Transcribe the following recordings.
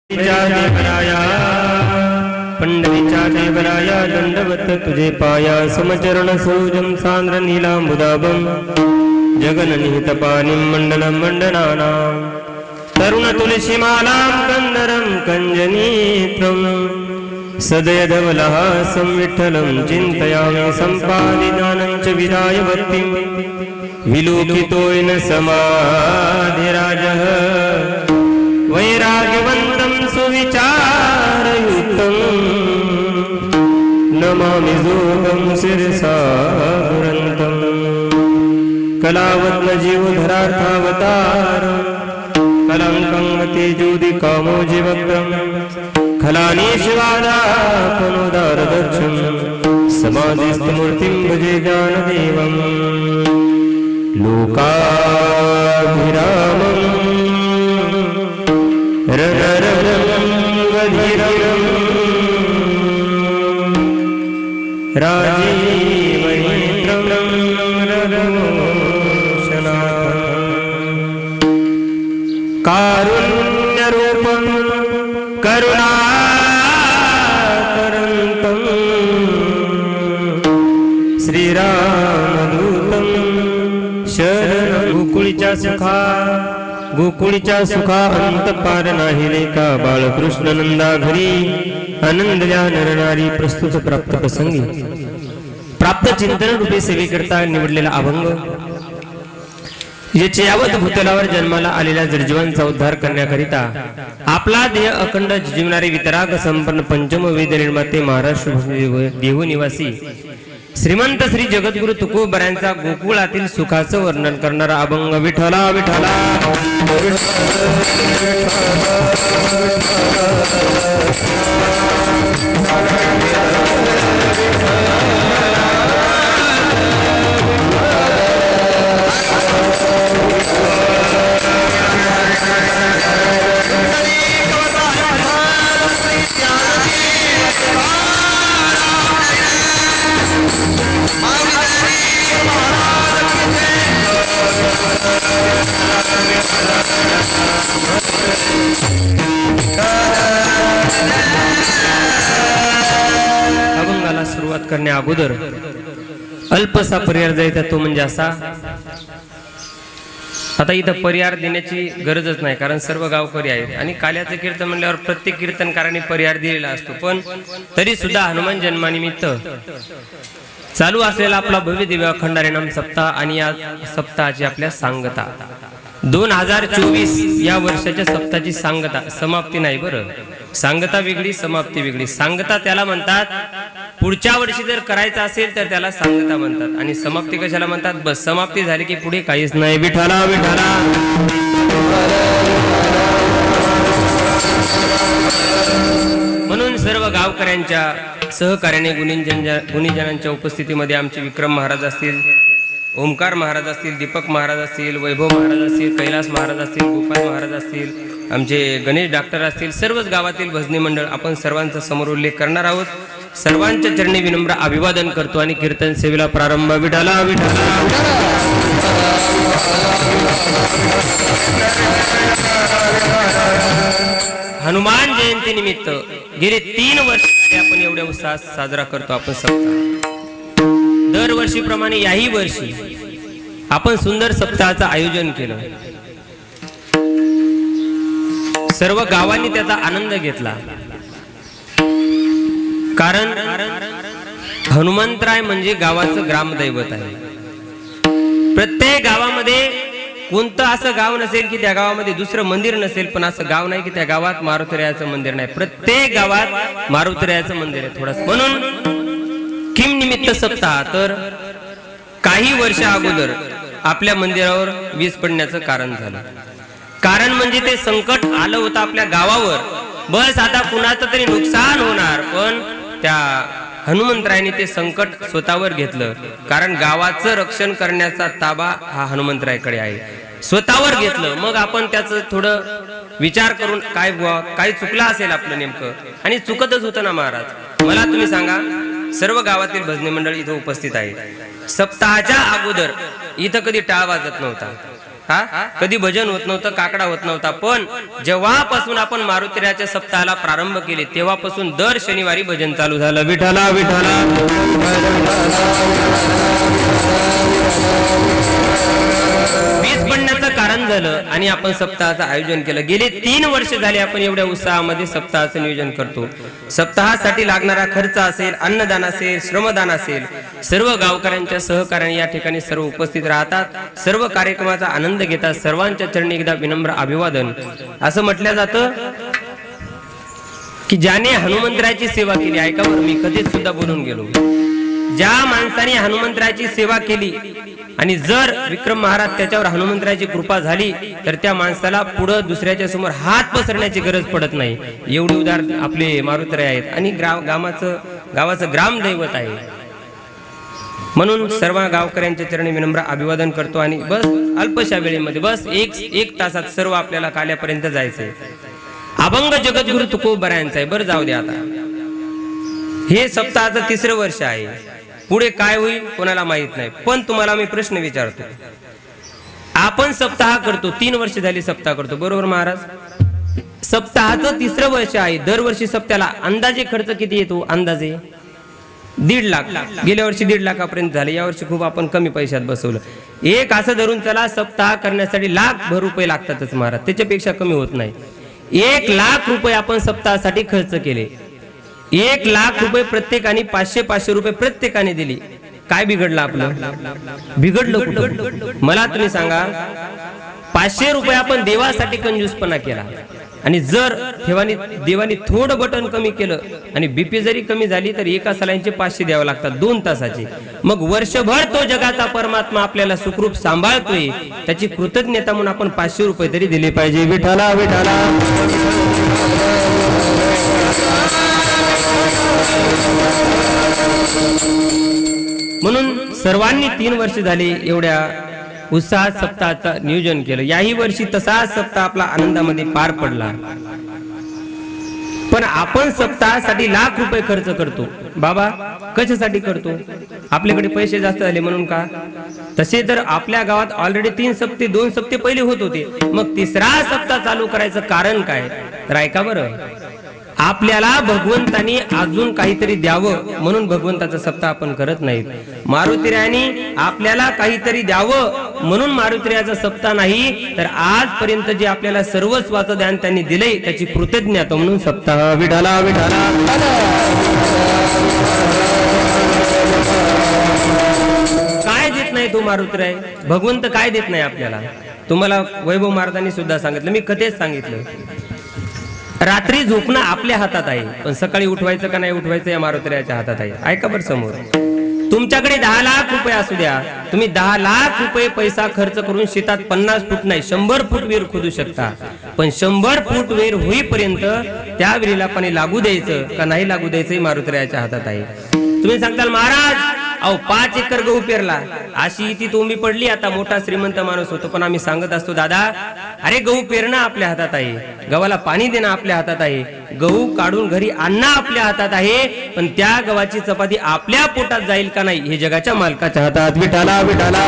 देवराया पंढरीच्या देवराया दंडवत तुझे पाया समचरण सरोजम सांद्र नीलांबुदाबम जगननिहित पानिं मंडलं मंडनानां तरुण तुलसीमालां कंदरं कंजनेत्रं सदयधवलः संविठ्ठलं चिन्तयामि सम्पादितानं च विदाय भक्तिं विलोकितोऽयन समाधिराजः वैराग्यवन्तं सुविचारयुक्तं नमामि जोगं शिरसा दुरन्तं कलावत्नजीवधरार्थावतार कलङ्कं तेजोदिकामोजिवक्त्रं खलानीशवादापनुदारदर्शं समाधिस्थमूर्तिं भजे ज्ञानदेवं लोकाभिरामम् रणरङ्गधीरं राजीवनेत्रं रघुवंशनाथं कारुण्यरूपं करुणाकरन्तं श्रीरामदूतं शरणं गोकुळीच्या सुखा अंत पार नाही रे का बाळकृष्ण नंदा घरी आनंदल्या नरनारी प्रस्तुत प्राप्त प्रसंगी प्राप्त चिंतन रूपे सेवेकरता निवडलेला अभंग याचे यावत भूतलावर जन्माला आलेल्या जर्जीवांचा उद्धार करण्याकरिता आपला देह अखंड जीवनारे वितराग संपन्न पंचम वेद निर्माते महाराष्ट्र देहू निवासी श्रीमंत श्री जगद्गुरु तुकोबरायांचा गोकुळातील सुखाचं वर्णन करणारा अभंग विठ्ठला विठ्ठला अभंगाला सुरुवात करण्या अगोदर अल्पसा पर्याय द्यायचा तो म्हणजे असा. आता इथं पर्याय देण्याची गरजच नाही कारण सर्व गावकरी आहेत आणि काल्याचं कीर्तन म्हणल्यावर प्रत्येक कीर्तनकाराने पर्याय दिलेला असतो. पण तरी सुद्धा हनुमान जन्मानिमित्त चालू असलेला आपला भव्य दिव्य अखंड हरिनाम सप्ताह आणि या सप्ताहाची आपल्या सांगता 2024 या वर्षाच्या सप्ताहाची सांगता समाप्ती नाही बरं. सांगता वेगळी समाप्ती वेगळी. सांगता त्याला म्हणतात पुढच्या वर्षी जर करायचं असेल तर त्याला सांगता म्हणतात आणि समाप्ती कशाला म्हणतात. बस समाप्ती झाली की पुढे काहीच नाही. विठ्ठला विठ्ठला म्हणून सर्व गावकऱ्यांच्या सहकार्याने गुणीजनांच्या उपस्थितीमध्ये आमचे विक्रम महाराज असतील, ओमकार महाराज असतील, दीपक महाराज असतील, वैभव महाराज असतील, कैलास महाराज असतील, गोपाल महाराज असतील, आमचे गणेश डॉक्टर असतील, सर्वच गावातील भजनी मंडळ आपण सर्वांचा समोर उल्लेख करणार आहोत. सर्वांच्या चरणी विनम्र अभिवादन करतो आणि कीर्तन सेवेला प्रारंभ. विठ्ठला विठ्ठला हनुमान जयंती निमित्त गेली 3 वर्ष आपण एवढ्या उत्साहात साजरा करतो आपण सप्ताह. दरवर्षीप्रमाणे याही वर्षी आपण सुंदर सप्ताहाचं आयोजन केलं. सर्व गावांनी त्याचा आनंद घेतला कारण हनुमंतराय म्हणजे गावाचं ग्रामदैवत आहे. प्रत्येक गावामध्ये कोणतं असं गाव नसेल की त्या गावामध्ये दुसरं मंदिर नसेल, पण असं गाव नाही की त्या गावात मारुतीरायाचं मंदिर नाही. प्रत्येक गावात मारुतीरायाचं मंदिर आहे थोडंसं. म्हणून किम निमित्त सप्ताह तर काही वर्ष अगोदर आपल्या मंदिरावर वीज पडण्याचं कारण झालं. कारण म्हणजे ते संकट आलं होतं आपल्या गावावर. बस आता कुणाचं तरी नुकसान होणार, पण त्या हनुमंतरायाने ते संकट स्वतःवर घेतलं. कारण गावाचं रक्षण करण्याचा ताबा हा हनुमंतरायाकडे आहे. स्वतःवर घेतलं. मग आपण त्याचं थोडं विचार करून काय चुकलं असेल आपलं नेमकं, आणि चुकतच होतं ना महाराज. मला तुम्ही सांगा, सर्व गावातील भजनी मंडळी इथं उपस्थित आहे. सप्ताहाच्या अगोदर इथं कधी टाळ वाजत नव्हता. हा कधी भजन होत नव्हतं, काकडा होत नव्हता. पण जेव्हापासून आपण मारुतीरायाच्या सप्ताहाला प्रारंभ केले तेव्हापासून दर शनिवारी भजन चालू झालं. विठ्ठला विठ्ठला वीज पडण्याचं कारण झालं आणि आपण सप्ताहाचं आयोजन केलं. गेले 3 वर्ष झाले आपण एवढ्या उत्साहामध्ये सप्ताहाचं नियोजन करतो. सप्ताहासाठी लागणारा खर्च असेल, अन्नदान असेल, श्रमदान असेल, सर्व गावकऱ्यांच्या सहकार्याने या ठिकाणी सर्व उपस्थित राहतात, सर्व कार्यक्रमाचा आनंद घेतात. सर्वांच्या चरणी एकदा विनम्र अभिवादन. असं म्हटलं जातं की ज्याने हनुमंतरायाची सेवा केली, ऐका बरं मी कधीच सुद्धा बोलून गेलो, ज्या माणसाने हनुमंतरायाची सेवा केली आणि जर विक्रम महाराज त्याच्यावर हनुमंतरायाची कृपा झाली तर त्या माणसाला पुढे दुसऱ्याच्या समोर हात पसरण्याची गरज पडत नाही. एवढे उदाहरण आपले मारुतीराय आहेत आणि गावाचं ग्रामदैवत आहे. म्हणून सर्व गावकऱ्यांच्या चरणी विनम्र अभिवादन करतो आणि बस अल्पशा वेळेमध्ये बस एक तासात सर्व आपल्याला काल्यापर्यंत जायचंय. अभंग जगद्गुरु तुकोबरायांचा आहे. बरं जाऊ द्या, आता हे सप्ताहाचं 3रं वर्ष आहे. पुढे काय होईल कोणाला माहित नाही. पण तुम्हाला मी प्रश्न विचारतो, आपण सप्ताह करतो, 3 वर्ष झाली सप्ताह करतो, बरोबर महाराज? सप्ताहाचं 3रं वर्ष आहे. दरवर्षी सप्त्याला अंदाजे खर्च किती येतो? अंदाजे 1.5 लाख. गेल्या वर्षी 1.5 लाखापर्यंत झाले. यावर्षी खूप आपण कमी पैशात बसवलं. एक असं धरून चला, सप्ताह करण्यासाठी लाखभर रुपये लागतातच महाराज, त्याच्यापेक्षा कमी होत नाही. 1 लाख रुपये आपण सप्ताहासाठी खर्च केले. 1 लाख रुपये प्रत्येकाने 500 रुपये प्रत्येकाने दिली. काय बिघडलं आपलं? बिघडलं कुठं? मला तुम्ही सांगा. 500 रुपये आपण देवासाठी कंजूसपणा केला आणि जर देवानी थोडं बटन कमी केलं आणि बीपी जरी कमी झाली तर एका सलाईनचे 500 द्यावे लागतात 2 तासाचे. मग वर्षभर तो जगाचा परमात्मा आपल्याला सुखरूप सांभाळतोय, त्याची कृतज्ञता म्हणून आपण 500 रुपये तरी दिले पाहिजे. विठ्ठला विठ्ठला म्हणून सर्वांनी 3 वर्ष झाले एवढ्या उत्साहात सप्ताहाचं नियोजन केलं. याही वर्षी तसाच सप्ताह आपला आनंदामध्ये पार पडला. पण आपण सप्ताहासाठी लाख रुपये खर्च करतो. बाबा कशासाठी करतो? आपल्याकडे पैसे जास्त झाले म्हणून का? तसे तर आपल्या गावात ऑलरेडी 3 सप्ते 2 सप्ते पहिले होत होते. मग 3रा सप्ताह चालू करायचं कारण काय? तर ऐका बरं, आपल्याला भगवंतानी अजून काहीतरी द्यावं म्हणून भगवंताचा सप्ताह आपण करत नाहीत. मारुतीरायानी आपल्याला काहीतरी द्यावं म्हणून मारुतीरायाचा सप्ताह नाही, तर आजपर्यंत जे आपल्याला सर्वस्वाचं ज्ञान त्यांनी दिलंय त्याची कृतज्ञता म्हणून सप्ताह. विठ्ठला विठ्ठला काय देत नाही तो मारुतीराय? भगवंत काय देत नाही आपल्याला? तुम्हाला वैभव महाराजांनी सुद्धा सांगितलं, मी कधीच सांगितलं, रात्री झोपणं आपल्या हातात आहे, पण सकाळी उठवायचं का नाही उठवायचं या मारुतीरायाच्या हातात आहे. ऐका बरं, समोर तुमच्याकडे 10 लाख रुपये असू द्या, तुम्ही 10 लाख रुपये पैसा खर्च करून शेतात 50 फूट नाही 100 फूट विहीर खोदू शकता. पण 100 फूट विहीर होईपर्यंत त्या विहिरीला पाणी लागू द्यायचं का नाही लागू द्यायचं मारुतीरायाच्या हातात आहे. तुम्ही सांगताल महाराज अहो 5 एकर गहू पेरला, अशी ती तोंबी पडली, आता मोठा श्रीमंत माणूस होतो. पण आम्ही सांगत असतो, दादा अरे गहू पेरणं आपल्या हातात आहे, गव्हाला पाणी देणं आपल्या हातात आहे, गहू काढून घरी आणणं आपल्या हातात आहे, पण त्या गव्हाची चपाती आपल्या पोटात जाईल का नाही हे जगाच्या मालकाच्या हातात. विठ्ठला विठ्ठला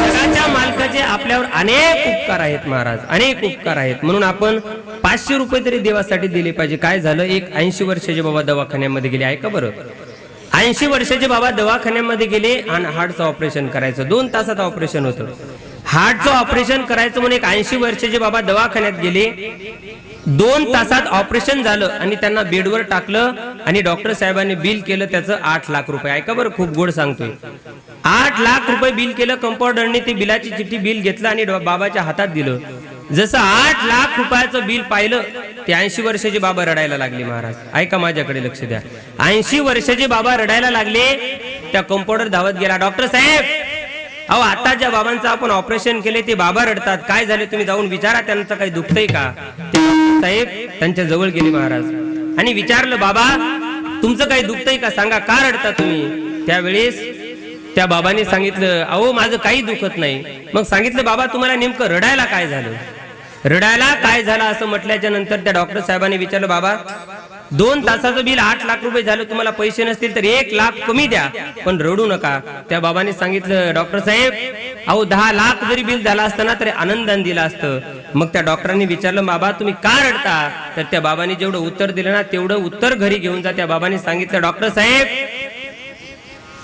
जगाच्या मालकाचे आपल्यावर अनेक उपकार आहेत महाराज, अनेक उपकार आहेत. म्हणून आपण 500 रुपये तरी देवासाठी दिले पाहिजे. काय झालं, एक 80 वर्षाचे बाबा दवाखान्यामध्ये गेले. ऐका बरं, 80 वर्षाचे बाबा दवाखान्यामध्ये गेले आणि हार्टचं ऑपरेशन करायचं. 2 तासात ऑपरेशन होतं. हार्टचं ऑपरेशन करायचं म्हणून एक 80 वर्षाचे बाबा दवाखान्यात गेले. 2 तासात ऑपरेशन झालं आणि त्यांना बेडवर टाकलं आणि डॉक्टर साहेबांनी बिल केलं त्याचं 8 लाख रुपये. ऐका बरं, खूप गोड सांगतोय. 8 लाख रुपये बिल केलं. कंपाऊंडरने ती बिलाची चिठ्ठी बिल घेतलं आणि बाबाच्या हातात दिलं. जसं 8 लाख रुपयाचं बिल पाहिलं ते 80 वर्षाचे बाबा रडायला लागले. महाराज ऐका, माझ्याकडे लक्ष द्या. 80 वर्षाचे बाबा रडायला लागले. त्या कंपाऊंडर धावत गेला, डॉक्टर साहेब अहो आता ज्या बाबांचं आपण ऑपरेशन केले ते बाबा रडतात, काय झाले तुम्ही जाऊन विचारा, त्यांचं काही दुखतंय का? साहेब त्यांच्या जवळ गेले महाराज आणि विचारलं, बाबा तुमचं काही दुखतंय का, सांगा का रडता तुम्ही? त्यावेळेस त्या बाबांनी सांगितलं, अहो माझं काही दुखत नाही. मग सांगितलं, बाबा तुम्हाला नेमकं रडायला काय झालं? रडायला काय झालं असं म्हटल्याच्या नंतर त्या डॉक्टर साहेबांनी विचारलं, बाबा 2 तासाचं बिल 8 लाख रुपये झालं, तुम्हाला पैसे नसतील तर 1 लाख कमी द्या, पण रडू नका. त्या बाबांनी सांगितलं, डॉक्टर साहेब अहो 10 लाख जरी बिल झाला असताना तरी आनंदाने दिलं असतं. मग त्या डॉक्टरांनी विचारलं, बाबा तुम्ही का रडता? तर त्या बाबांनी जेवढं उत्तर दिलं ना तेवढं उत्तर घरी घेऊन जा. त्या बाबांनी सांगितलं, डॉक्टर साहेब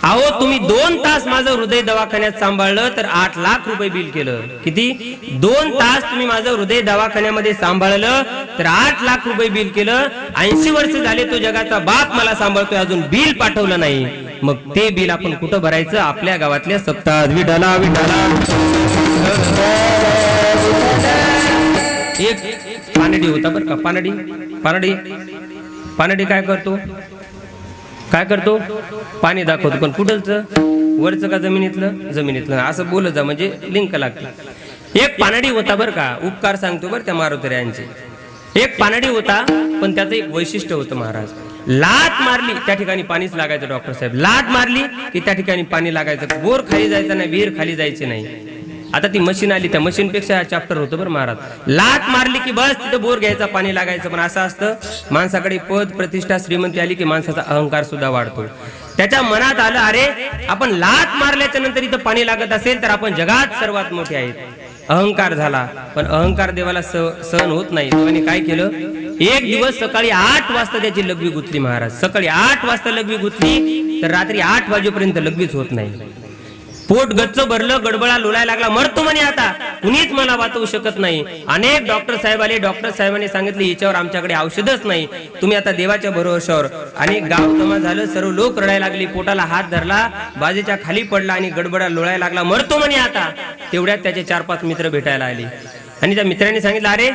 अहो तुम्ही 2 तास माझं हृदय दवाखान्यात सांभाळलं तर 8 लाख रुपये बिल केलं. किती? 2 तास तुम्ही माझं हृदय दवाखान्यामध्ये सांभाळलं तर 8 लाख रुपये बिल केलं. 80 वर्ष झाले तो जगाचा बाप मला सांभाळतोय, अजून बिल पाठवलं नाही. मग ते बिल आपण कुठं भरायचं? आपल्या गावातल्या सप्ताहात. विठाला विठाला. एक पानडी होता बरं का, पानडी पानडी पानडी काय करतो पाणी दाखवतो, पण कुठलचं? वरचं का जमिनीतलं? जमिनीतलं. असं बोलत जा म्हणजे लिंक लागते. एक पानडी होता बरं का, उपकार सांगतो बरं त्या मारुतऱ्यांचे. एक पानडी होता, पण त्याचं एक वैशिष्ट्य होतं महाराज. लात मारली त्या ठिकाणी पाणीच लागायचं. डॉक्टर साहेब लात मारली की त्या ठिकाणी पाणी लागायचं. बोर खाली जायचं नाही, विहीर खाली जायचे नाही. आता ती मशीन आली, त्या मशीन पेक्षा चॅप्टर होतं बरं महाराज. लात मारली की बस तिथं बोर घ्यायचा, पाणी लागायचं. पण असं असतं, माणसाकडे पद प्रतिष्ठा श्रीमंती आली की माणसाचा अहंकार सुद्धा वाढतो. त्याच्या मनात आलं, अरे आपण लात मारल्याच्या नंतर इथं पाणी लागत असेल तर आपण जगात सर्वात मोठे आहेत. अहंकार झाला, पण अहंकार देवाला सहन होत नाही. तेव्हा काय केलं, एक दिवस सकाळी 8 वाजता त्याची लघवी गुंतली महाराज. सकाळी 8 वाजता लघवी गुंतली तर रात्री 8 वाजेपर्यंत लघवीच होत नाही. पोट गच्च भरलं, गडबडा लोळायला लागला, मरतो म्हणे आता, कुणीच मला वाचवू शकत नाही. अनेक डॉक्टर साहेब आले. डॉक्टर साहेबांनी सांगितले, याच्यावर आमच्याकडे औषधच नाही, तुम्ही आता देवाच्या भरोश्यावर. अनेक गाव जमा झालं, सर्व लोक रडायला लागले. पोटाला हात धरला, बाजेच्या खाली पडला आणि गडबडा लोळायला लागला, मरतो म्हणे आता. तेवढ्यात त्याचे 4-5 मित्र भेटायला आले आणि त्या मित्रांनी सांगितलं, अरे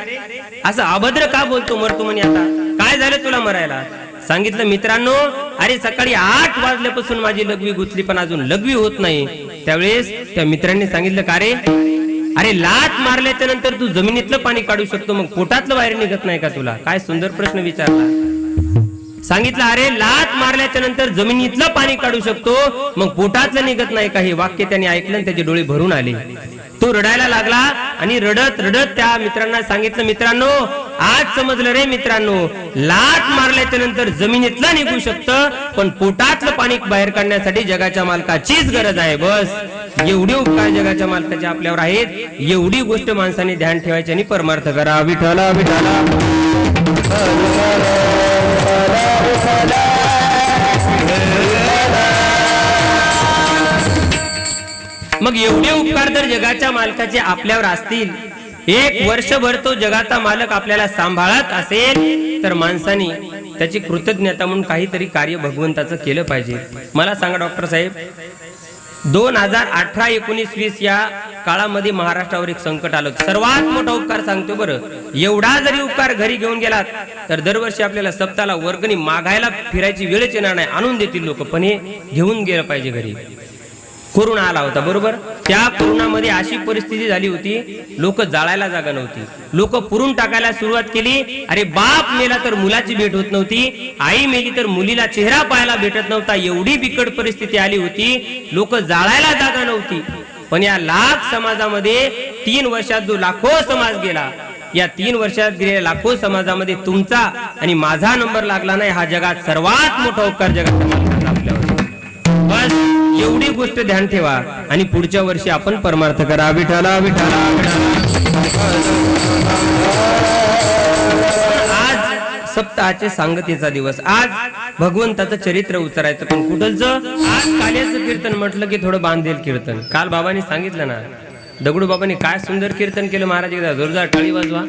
असं अभद्र का बोलतो, मरतो म्हणे आता, काय झालं तुला मरायला? सांगितलं, मित्रांनो अरे सकाळी 8 वाजल्यापासून माझी लघवी गुंतली पण अजून लघवी होत नाही. त्यावेळेस त्या मित्रांनी सांगितलं, का रे अरे लात मारल्याच्या नंतर तू जमिनीतलं पाणी काढू शकतो, मग पोटातलं बाहेर निघत नाही का तुला? काय सुंदर प्रश्न विचारला. सांगितलं, अरे लात मारल्याच्या नंतर जमिनीतलं पाणी काढू शकतो, मग पोटातलं निघत नाही का? हे वाक्य त्याने ऐकलं आणि त्याचे डोळे भरून आले. तो रडायला लागला आणि रडत रडत त्या मित्रांना सांगितलं, मित्रांनो आज समजलं रे मित्रांनो, लात मारल्याच्या नंतर जमिनीतलं निघू शकतं पण पोटातलं पाणी बाहेर काढण्यासाठी जगाच्या मालकाचीच गरज आहे. बस एवढे उपकार जगाच्या मालकाचे आपल्यावर आहेत, एवढी गोष्ट माणसाने ध्यान ठेवायची आणि परमार्थ करा. विठ्ठला विठ्ठला. मग एवढे उपकार जर जगाच्या मालकाचे आपल्यावर असतील, 1 वर्षभर तो जगाचा मालक आपल्याला सांभाळत असेल, तर माणसाने त्याची कृतज्ञता म्हणून काहीतरी कार्य भगवंताचं केलं पाहिजे. मला सांगा डॉक्टर साहेब, 2018, 19, 20 या काळामध्ये महाराष्ट्रावर एक संकट आलं. सर्वात मोठा उपकार सांगतो बरं, एवढा जरी उपकार घरी घेऊन गेलात तर दरवर्षी आपल्याला सप्ताहाला वर्गणी मागायला फिरायची वेळच येणार नाही, आणून देतील लोक, पण हे घेऊन गेलं पाहिजे घरी. कोरोना आला होता बरोबर, त्या कोरोनामध्ये अशी परिस्थिती झाली होती, लोक जाळायला जागा नव्हती, लोक पुरून टाकायला सुरुवात केली. अरे बाप मेला तर मुलाची भेट होत नव्हती, आई मेली तर मुलीला चेहरा पाहायला भेटत नव्हता, एवढी बिकट परिस्थिती आली होती, लोक जाळायला जागा नव्हती. पण या लाख समाजामध्ये 3 वर्षात जो लाखो समाज गेला, या 3 वर्षात गेलेल्या लाखो समाजामध्ये तुमचा आणि माझा नंबर लागला नाही, हा जगात सर्वात मोठा उपकार जगाच्या मालकाचा आपल्यावर. बस एवढी गोष्ट ध्यान ठेवा आणि पुढच्या वर्षी आपण परमार्थ करा. विठ्ठला विठ्ठला. आज सप्ताहाचे सांगतेचा दिवस, आज भगवंताचं चरित्र उचरायचं, पण कुठलचं? आज काल्याचं कीर्तन म्हटलं की थोडं बांधेल कीर्तन. काल बाबांनी सांगितलं ना, दगडू बाबांनी काय सुंदर कीर्तन केलं महाराज, एकदा जोरदार टाळी वाजवा.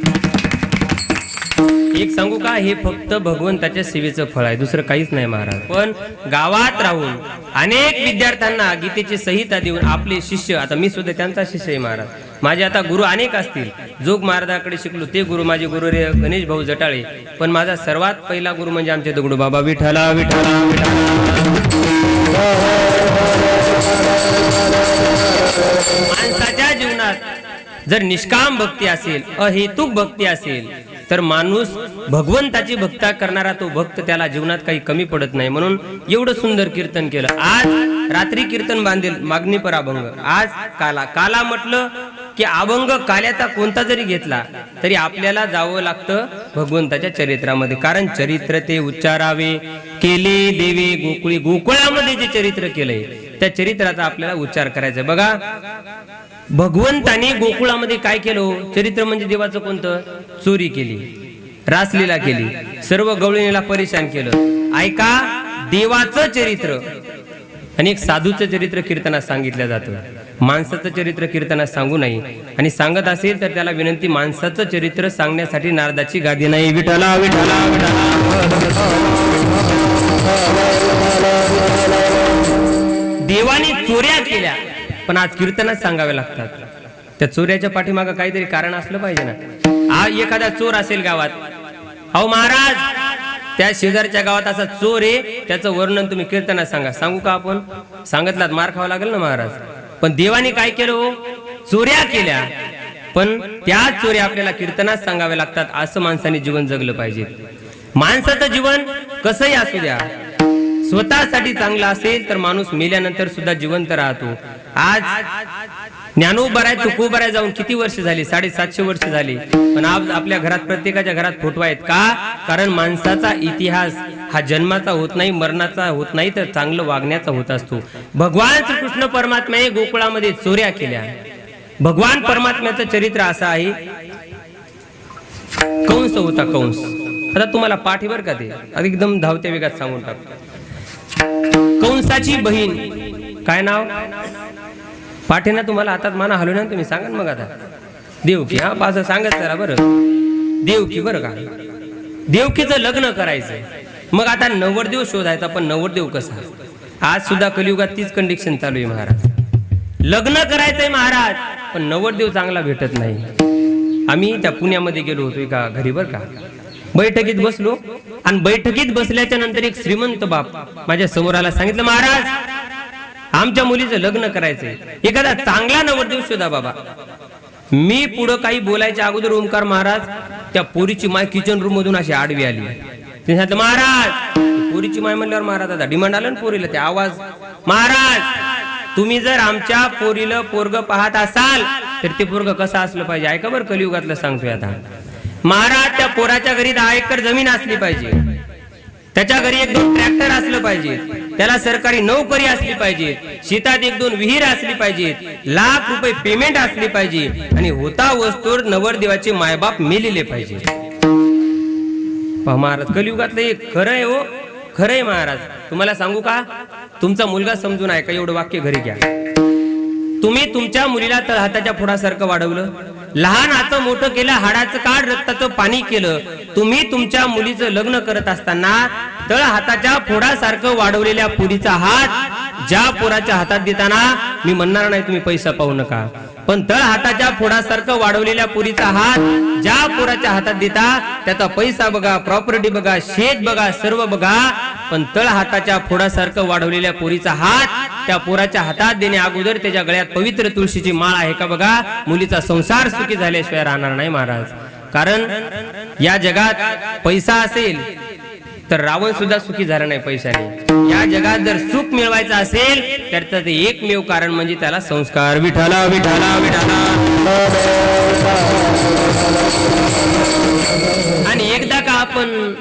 एक सांगू का, हे फक्त भगवंताच्या सेवेचं फळ आहे, दुसरं काहीच नाही महाराज. पण गावात राहून अनेक विद्यार्थ्यांना गीतेची संहिता देऊन आपले शिष्य, आता मी सुद्धा त्यांचा शिष्य आहे महाराज, माझे आता गुरु अनेक असतील. जोग महाराजांकडे शिकलो ते गुरु माझे गुरु रे गणेश भाऊ जटाळे, पण माझा सर्वात पहिला गुरु म्हणजे आमचे दगडू बाबा. विठ्ठला विठ्ठला माणसाच्या जीवनात जर निष्काम भक्ती असेल, अहेतुक भक्ती असेल, तर माणूस भगवंताची भक्ती करणारा तो भक्त, त्याला जीवनात काही कमी पडत नाही. म्हणून एवढं सुंदर कीर्तन केलं. आज रात्री कीर्तन बांधेल मागणी पराभंग, आज काला म्हटलं की अभंग काल्याचा कोणता जरी घेतला तरी आपल्याला जावं लागतं भगवंताच्या चरित्रामध्ये, कारण चरित्र ते उच्चारावे केले देवे गोकुळी. गोकुळामध्ये जे चरित्र केलंय त्या चरित्राचा आपल्याला उच्चार करायचा. बघा भगवंताने गोकुळामध्ये काय केलं, चरित्र म्हणजे देवाचं कोणतं, चोरी केली, रासलीला केली, सर्व गवळणीला परेशान केलं. ऐका, देवाचं चरित्र आणि एक साधूचं चरित्र कीर्तनात सांगितलं जातं, माणसाचं चरित्र कीर्तनात सांगू नये. आणि सांगत असेल तर त्याला विनंती, माणसाचं चरित्र सांगण्यासाठी नारदाची गादी नाही. विठला विठला देवाने चोऱ्या केल्या पण आज कीर्तनात सांगाव्या लागतात. त्या चोऱ्याच्या पाठीमागं काहीतरी कारण असलं पाहिजे ना. आज एखादा चोर असेल गावात, अहो महाराज त्या शेजारच्या गावात असा चोर आहे, त्याचं वर्णन तुम्ही कीर्तनात सांगा. सांगू का आपण? सांगितलात मार खावा लागेल ना महाराज. पण देवाने काय केलं, चोऱ्या केल्या, पण त्या चोऱ्या आपल्याला कीर्तनात सांगाव्या लागतात. असं माणसाने जीवन जगलं पाहिजे. माणसाचं जीवन कसंही असू द्या, स्वतःसाठी चांगलं असेल तर माणूस मेल्यानंतर सुद्धा जिवंत राहतो. आज ज्ञानोबराय तुकोबराय जाऊन किती वर्ष झाली, 750 वर्ष झाली, पण आज आपल्या घरात प्रत्येकाच्या घरात फोटो आहेत का? कारण माणसाचा इतिहास हा जन्माचा होत नाही, मरणाचा होत नाही, तर चांगलं वागण्याचा होत असतो. भगवान श्रीकृष्ण परमात्म्याने गोकुळामध्ये चोऱ्या केल्या. भगवान परमात्म्याचं चरित्र असं आहे, कंस होता कंस. आता तुम्हाला पाठी बर का, ते एकदम धावत्या वेगात सांगून टाकतो. कंसाची बहीण, काय नाव, पाठी ना तुम्हाला हातात माना हलवून ना तुम्ही सांगा मग. आता देवकी, हा पास सांगत चला बरं, देवकी बरं का, देवकीचं लग्न करायचं. मग आता नवरदेव शोधायचा, पण नवरदेव कसा? आज सुद्धा कलियुगात तीच कंडिशन चालू आहे महाराज. लग्न करायचंय महाराज, पण नवरदेव चांगला भेटत नाही. आम्ही त्या पुण्यामध्ये गेलो होतो एका घरी बर का, बैठकीत बसलो, आणि बैठकीत बसल्याच्या नंतर एक श्रीमंत बाप माझ्या समोर आला. सांगितलं, महाराज आमच्या मुलीचं लग्न करायचंय, एखादा चांगला नवरदेव शोधा बाबा. मी पुढं काही बोलायच्या अगोदर ओंकार महाराज, त्या पोरीची माय किचन रूम मधून अशी आडवी आली. ते सांगितलं, महाराज पोरीची माय म्हणल्यावर महाराज आता डिमांड आलं ना पोरीला, ते आवाज, महाराज तुम्ही जर आमच्या पोरीला पोरग पाहत असाल तर ते पोरग कसं असलं पाहिजे, ऐका बरं कलियुगातलं सांगतोय आता. महाराज त्या पोराच्या घरी 10 एकर जमीन असली पाहिजे, त्याच्या घरी 1-2 ट्रॅक्टर असलं पाहिजे, त्याला सरकारी नोकरी असली पाहिजे, शेतात 1-2 विहीर असली पाहिजे, लाख रुपये पेमेंट असली पाहिजे, आणि होता वस्तूवर नवरदेवाचे मायबाप मेलेले पाहिजे. महाराज कलियुगातलं एक खरं आहे हो, खरं आहे महाराज. तुम्हाला सांगू का, तुमचा मुलगा समजून आहे का, एवढं वाक्य घरी घ्या. तुम्ही तुमच्या मुलीला तळ हाताच्या फोडासारखं वाढवलं, लहान हातं मोठं केलं, हाडाचं काढ रक्ताचं पाणी केलं. तुम्ही तुमच्या मुलीचं लग्न करत असताना तळ हाताच्या फोडासारखं वाढवलेल्या पुरीचा हात ज्या पोराच्या हातात देताना, मी म्हणणार नाही तुम्ही पैसा पाहू नका, पण तळ हाताच्या फोडासारखं वाढवलेल्या पुरीचा हात ज्या पोराच्या हातात देता, त्याचा पैसा बघा, प्रॉपर्टी बघा, शेत बघा, सर्व बघा, पण तळ हाताच्या फोडासारखं वाढवलेल्या पोरीचा हात त्या पोराच्या हातात देण्या अगोदर त्याच्या गळ्यात पवित्र तुळशीची माळ आहे का बघा. मुलीचा संसार सुखी झाल्याशिवाय राहणार नाही महाराज. कारण या जगात पैसा असेल तर रावण सुद्धा सुखी झाला नाही पैशाने. या जगात जर सुख मिळवायचं असेल तर ते एकमेव कारण म्हणजे त्याला संस्कार. विठला विठला विठला. आणि एकदा का आपण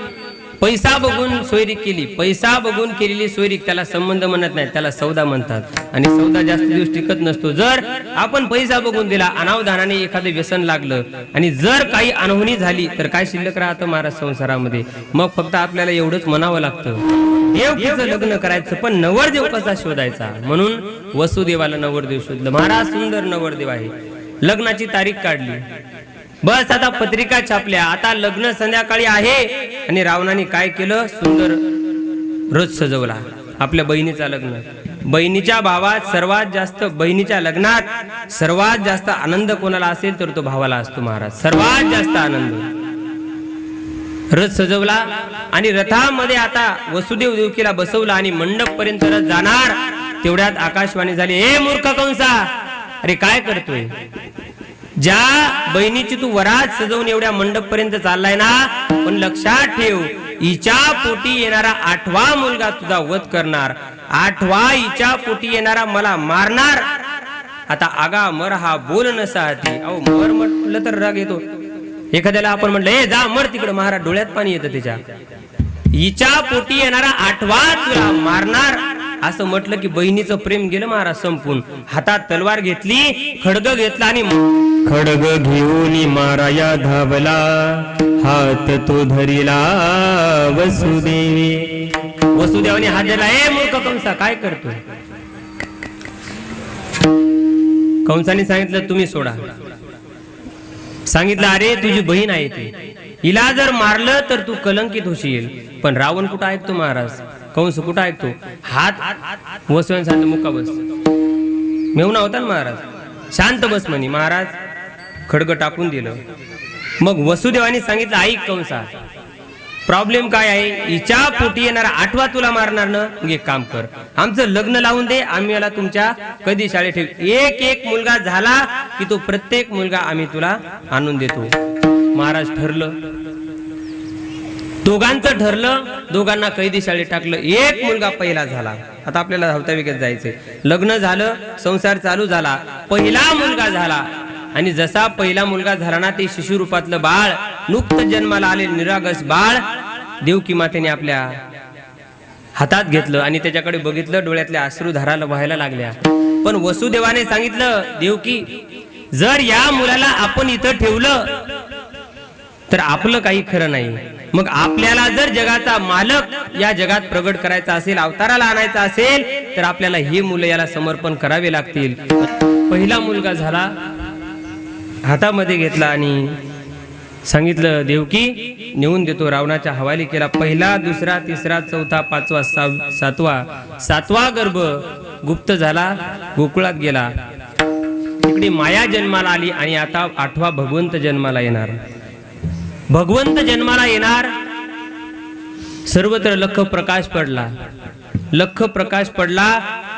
पैसा बघून सोयरीक केली, पैसा बघून केलेली सोयरीक त्याला संबंध म्हणत नाही, त्याला सौदा म्हणतात. आणि सौदा जास्त दिवस टिकत नसतो. जर आपण पैसा बघून दिला, अनावधानाने एखादं व्यसन लागलं आणि जर काही अनहोनी झाली तर काय शिल्लक राहतं महाराज संसारामध्ये. मग फक्त आपल्याला एवढंच म्हणावं लागतं, देवकीचं लग्न करायचं, पण नवरदेव कसा शोधायचा. म्हणून वसुदेवाला नवरदेव शोधलं. महाराज सुंदर नवरदेव आहे. लग्नाची तारीख काढली, बस आता पत्रिका छापल्या, आता लग्न संध्याकाळी आहे. आणि रावणाने काय केलं, सुंदर रथ सजवला. आपल्या बहिणीचा लग्न, बहिणीच्या भावात सर्वात जास्त, बहिणीच्या लग्नात सर्वात जास्त आनंद कोणाला असेल तर तो भावाला असतो महाराज. सर्वात जास्त आनंद. रथ सजवला आणि रथामध्ये आता वसुदेव देवकीला बसवला आणि मंडप पर्यंत रथ जाणार. तेवढ्यात आकाशवाणी झाली, ए मूर्ख कंसा, अरे काय करतोय. ज्या बहिणीची तू वरात सजवून एवढ्या मंडप पर्यंत चाललाय ना, पण लक्षात ठेव, हिच्या पोटी येणारा 8वा मुलगा तुझा वध करणार, 8वा हिच्या पोटी येणारा मला मारणार. आता आगा मर हा बोल नसा हाती. अहो मर म्हटलं तर राग येतो. एखाद्याला आपण म्हटलं ए जा मर तिकडं, महाराज डोळ्यात पाणी येतं त्याच्या. हिच्या पोटी येणारा 8वा तुला मारणार असं म्हटलं की बहिणीचं प्रेम गेलं महाराज संपून. हातात तलवार घेतली, खडग घेतला आणि खडग घेऊन माराया धावला, हात तो धरिला वसुदेवी. वसुदेवाने हात दिला. ए मूर्ख कंसा काय करतोय? कंसाने सांगितलं तुम्ही सोडा. सांगितलं अरे तुझी बहीण आहे ती, हिला जर मारलं तर तू कलंकित होशील. पण रावण कुठं ऐकतो महाराज, कंस कुठं ऐकतो? हात वसुदेवाने सांगितलं मुक्का बस. मेहुणा होता ना महाराज, शांत बस म्हणे. महाराज खडग टाकून दिलं. मग वसुदेवाने सांगितलं ऐक कंसा, प्रॉब्लेम काय आहे? हिच्या पोटी येणारा 8वा तुला मारणार ना. मग एक काम कर, आमचं लग्न लावून दे, आम्ही याला तुमच्या कधी शाळेत ठेव. एक मुलगा झाला की तो प्रत्येक मुलगा आम्ही तुला आणून देतो. महाराज ठरलं, दोघांचं ठरलं, दोघांना कैदी शाळेत टाकलं. एक मुलगा पहिला झाला. आता आपल्याला धावता विकत जायचंय. लग्न झालं, संसार चालू झाला, पहिला मुलगा झाला. आणि जसा पहिला मुलगा झाला ना, ते शिशुरूपातलं बाळ, नुकत जन्माला आले निरागस बाळ देवकी मातेने आपल्या हातात घेतलं आणि त्याच्याकडे बघितलं. डोळ्यातल्या अश्रू धाराला व्हायला लागल्या. पण वसुदेवाने सांगितलं देवकी, जर या मुलाला आपण इथं ठेवलं तर आपलं काही खरं नाही. मग आपल्याला जर जगाचा मालक या जगात प्रगट करायचा असेल, अवताराला आणायचा असेल, तर आपल्याला हे मुलं याला समर्पण करावे लागतील. पहिला मुलगा झाला, हातामध्ये घेतला आणि सांगितलं देवकी नेऊन देतो. रावणाच्या हवाली केला. पहिला, दुसरा, तिसरा, चौथा, 5वा, 7वा गर्भ गुप्त झाला, गोकुळात गेला. तिकडे माया जन्माला आली आणि आता 8वा भगवंत जन्माला येणार. भगवंत जन्माला येणार. सर्वत्र लख प्रकाश पडला, लख प्रकाश पडला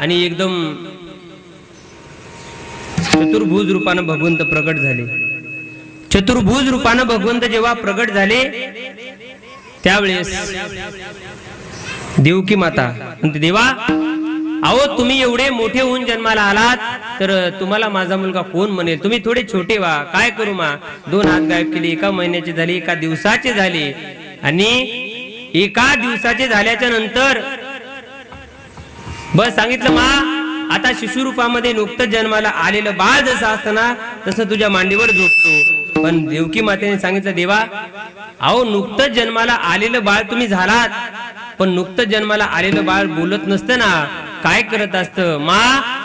आणि एकदम चतुर्भुज रूपानं भगवंत प्रगट झाले. चतुर्भुज रूपानं भगवंत जेव्हा प्रगट झाले त्यावेळेस देवकी माता म्हणते देवा, अहो तुम्ही एवढे मोठे होऊन जन्माला आलात तर तुम्हाला माझा मुलगा कोण म्हणेल? तुम्ही थोडे छोटे व्हा, काय करू मा? 2 हात गायब केले, 1 महिन्याचे झाले, 1 दिवसाचे झाले. आणि 1 दिवसाचे झाल्याच्या नंतर बस सांगितलं मा, आता शिशुरूपामध्ये नुकतंच जन्माला आलेलं बाळ जसं असताना तसं तुझ्या मांडीवर झोपतो. पण देवकी मातेने सांगितलं देवा, अहो नुकतंच जन्माला आलेलं बाळ तुम्ही झालात, पण नुकतंच जन्माला आलेलं बाळ बोलत नसतं ना, काय करत असतं मा?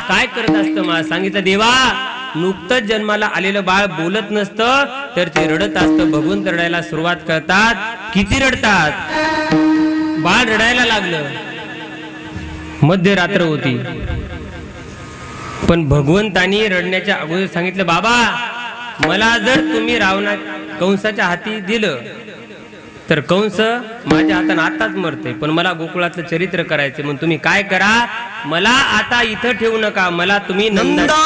काय करत असतं मा? सांगितलं देवा, नुकतंच जन्माला आलेलं बाळ बोलत नसतं तर ते रडत असतं. भगवंत रडायला सुरुवात करतात. किती रडतात? बाळ रडायला लागलं, मध्यरात्र होती, पण भगवंतानी रडण्याच्या अगोदर सांगितलं बाबा, मला जर तुम्ही रावणा कंसाच्या हाती दिलं तर कंस माझ्या हाताने आताच मरते, पण मला गोकुळातलं चरित्र करायचं. मग तुम्ही काय करा, मला आता इथं ठेवू नका, मला तुम्ही नंदाच्या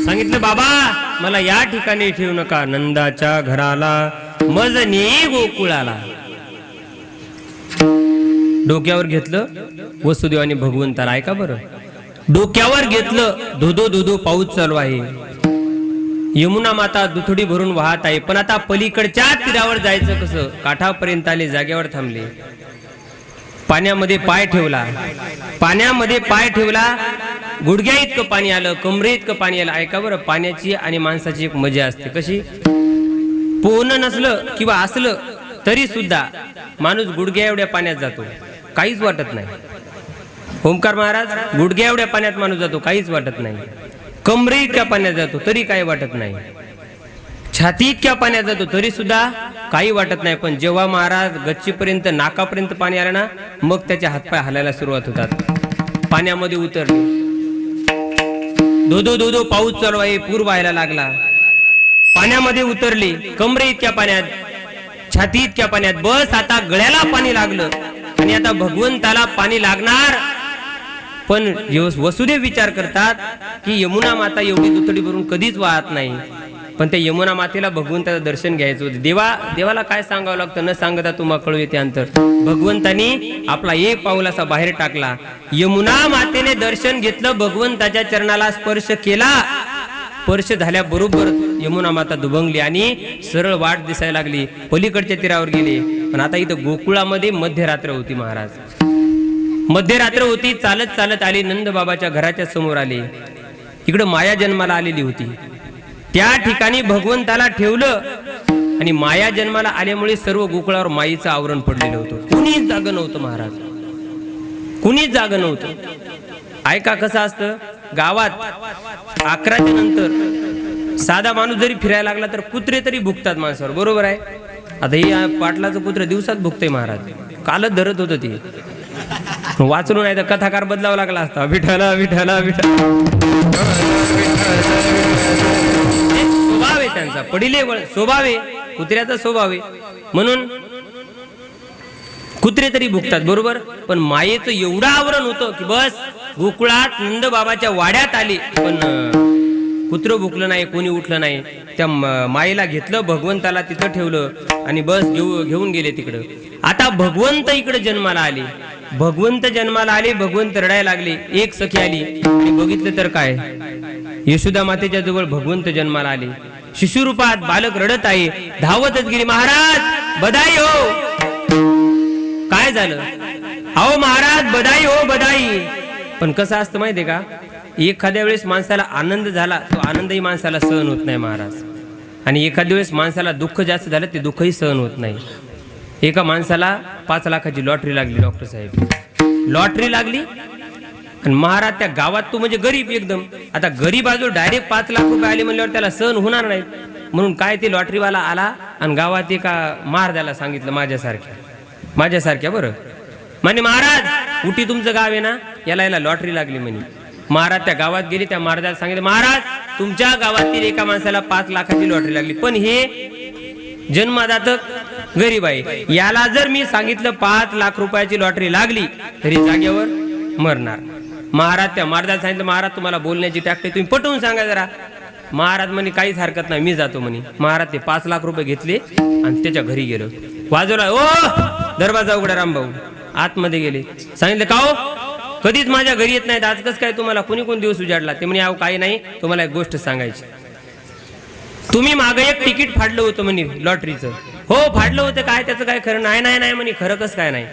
सांगितलं बाबा मला या ठिकाणी ठेवू नका, नंदाच्या घराला मजनी गोकुळाला. डोक्यावर घेतलं वसुदेवाने भगवंताला. ऐका बरं, डोक्यावर घेतलं, धोधो धोधो पाऊस चालू आहे, यमुना माता दुथडी भरून वाहत आहे. पण आता पलीकडच्या तीरावर जायचं कसं? काठापर्यंत आले, जागेवर थांबले, पाण्यामध्ये पाय ठेवला. पाण्यामध्ये पाय ठेवला, गुडघ्या इतकं पाणी आलं, कमरे इतकं पाणी आलं. ऐका बरं, पाण्याची आणि माणसाची एक मजा असते. कशी? पोहणं नसलं किंवा असलं तरी सुद्धा माणूस गुडघ्या एवढ्या पाण्यात जातो, काहीच वाटत नाही. ओंकार महाराज, गुडघ्या एवढ्या पाण्यात माणूस जातो, काहीच वाटत नाही. कमरे इतक्या पाण्यात जातो तरी काही वाटत नाही. छाती इतक्या पाण्यात जातो तरी सुद्धा काही वाटत नाही. पण जेव्हा महाराज गच्चीपर्यंत, नाकापर्यंत पाणी आलं ना, मग त्याचे हातपाय हलायला सुरुवात होतात. पाण्यामध्ये उतरले, धोधो धोधो पाऊस चालू आहे, पूर व्हायला लागला. पाण्यामध्ये उतरले, कमरे इतक्या पाण्यात, छाती इतक्या पाण्यात. बस आता गळ्याला पाणी लागलं आणि आता भगवंताला पाणी लागणार. पण वसुदेव विचार करतात की यमुना माता एवढी दुथडी भरून कधीच वाहत नाही. पण त्या यमुना मातेला भगवंताचं दर्शन घ्यायचं होतं. देवाला काय सांगावं लागतं, न सांगता तुम्हाला कळू येते अंतर. भगवंतानी आपला एक पाऊल असा बाहेर टाकला. यमुना मातेने दर्शन घेतलं, भगवंताच्या चरणाला स्पर्श केला. स्पर्श झाल्याबरोबर यमुना माता दुभंगली आणि सरळ वाट दिसायला लागली. पलीकडच्या तीरावर गेले. पण आता इथं गोकुळामध्ये मध्यरात्र होती महाराज. मध्यरात्र होती. चालत चालत आले, नंद बाबाच्या घराच्या समोर आले. इकडं माया जन्माला आलेली होती. त्या ठिकाणी भगवंताला ठेवलं आणि माया जन्माला आल्यामुळे सर्व गोकुळावर माईचं आवरण पडलेलं होतं. कुणीच जागं नव्हतं महाराज, कुणीच जागं नव्हतं. ऐका कसं असतं, गावात 11च्या नंतर साधा माणूस जरी फिरायला लागला तर कुत्रे तरी भुकतात माणसावर, बरोबर आहे. आता हे पाटलाचं कुत्र दिवसात भुकतंय महाराज. कालच धरत होतं ते, वाचलो नाही तर कथाकार बदलावा लागला असता. विठ्ठला विठ्ठला विठ्ठला, स्वभाव आहे त्यांचा, पडिले स्वभाव आहे, कुत्र्याचा स्वभाव आहे. म्हणून कुत्रे तरी भुकतात, बरोबर. पण मायेचं एवढं आवरण होतं की बस गोकुळात नंद बाबाच्या वाड्यात आली, पण कुत्र भुकलं नाही, कोणी उठलं नाही. त्या मायेला घेतलं, भगवंताला तिथं ठेवलं आणि बस घेऊन गेले तिकडं. आता भगवंत इकडे जन्माला आले. भगवंत जन्माला आले, भगवंत रडायला लागले. एक सखी आली आणि बघितलं तर काय, यशोदा मातेच्या जवळ भगवंत जन्माला आले. शिशुरूपात बालक रडत आहे. धावतच गेली, महाराज बधाई हो. काय झालं? अहो महाराज बधाई हो, बधाई. पण कसं असतं माहितीये का, एखाद्या वेळेस माणसाला आनंद झाला, तो आनंदही माणसाला सहन होत नाही महाराज. आणि एखाद्या वेळेस माणसाला दुःख जास्त झालं, ते दुःखही सहन होत नाही. एका माणसाला 5 लाखाची लॉटरी लागली. डॉक्टर साहेब, लॉटरी लागली आणि महाराज त्या गावात तो म्हणजे गरीब एकदम. आता गरीब बाजू डायरेक्ट 5 लाख रुपये आले म्हणल्यावर त्याला सहन होणार नाही. म्हणून काय, ते लॉटरीवाला आला आणि गावात एका महाराजाला सांगितलं, माझ्यासारख्या बरं, म्हणे महाराज उठी तुमचं गाव आहे ना, याला लॉटरी लागली म्हणे. महाराज त्या गावात गेली, त्या महाराजाला सांगितलं, महाराज तुमच्या गावातील एका माणसाला 5 लाखाची लॉटरी लागली, पण हे जन्मदातक गरीब आहे. याला जर मी सांगितलं 5 लाख रुपयाची लॉटरी लागली तरी जागेवर मरणार. महाराज त्या महाराजाला सांगितलं, महाराज तुम्हाला बोलण्याची टॅक्ट, तुम्ही पटवून सांगा जरा. महाराज म्हणे काहीच हरकत नाही, मी जातो म्हणे. महाराज ते 5 लाख रुपये घेतले आणि त्याच्या घरी गेलो. वाजवला, ओ दरवाजा उघडा रामभाऊ. आतमध्ये गेले. सांगितलं, का हो कधीच माझ्या घरी येत नाहीत, आज कसं काय तुम्हाला, कोणी दिवस उजाडला? ते म्हणे अहो काही नाही, तुम्हाला एक गोष्ट सांगायची. तुम्ही मागे एक तिकीट फाडलं होतं म्हणे लॉटरीचं. हो फाडलं होतं, काय त्याचं काय खरं? नाही म्हणे, खरं कसं काय नाही.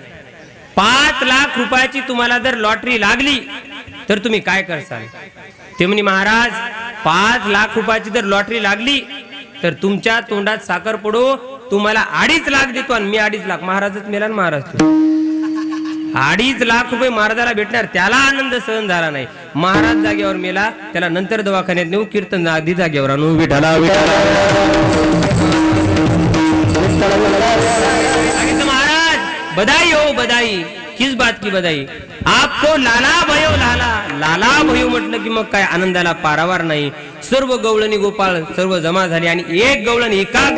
5 लाख रुपयाची तुम्हाला जर लॉटरी लागली तर तुम्ही काय करसाल? ते म्हणे महाराज 5 लाख रुपयाची जर लॉटरी लागली तर तुमच्या तोंडात साखर पडो, तुम्हाला 2.5 लाख देतो आणि मी 2.5 लाख. महाराजच मेला ना महाराज. 2.5 लाख रुपये महाराजाला भेटणार, त्याला आनंद सहन झाला नाही. महाराज जागेवर मेला, त्याला नंतर दवाखान्यात नेऊ, कीर्तन आधी जागेवर आणू. विठ्ठला महाराज बधाई हो बधाई. किस बात की बधाई? आपको लाला भयो, लाला भयो म्हटलं की मग काय आनंदाला पारावार नाही. सर्व गवळणी गोपाळ सर्व जमा झाले आणि एक गवळण एका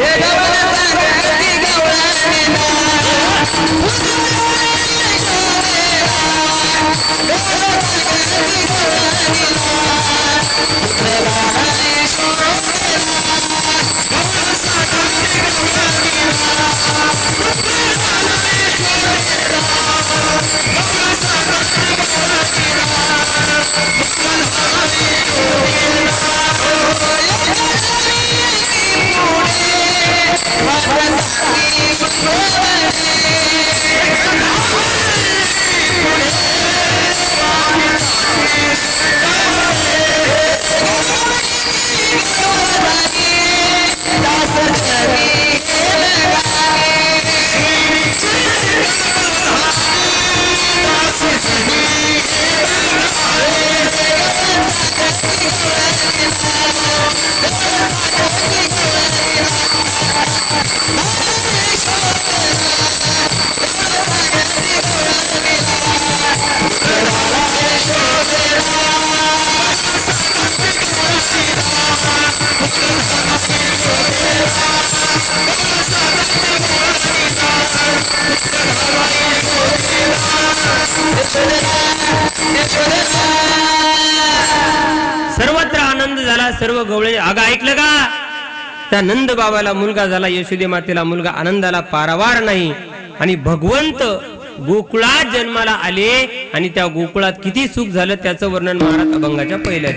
सर्वत्र आनंद झाला, सर्व गवळे. अगं ऐकलं का? त्या नंद बाबाला मुलगा झाला, यशोदे मातेला मुलगा, आनंदाला पारावार नाही. आणि भगवंत गोकुळात जन्माला आले आणि त्या गोकुळात किती सुख झालं त्याचं वर्णन महाराज अभंगाच्या पहिल्या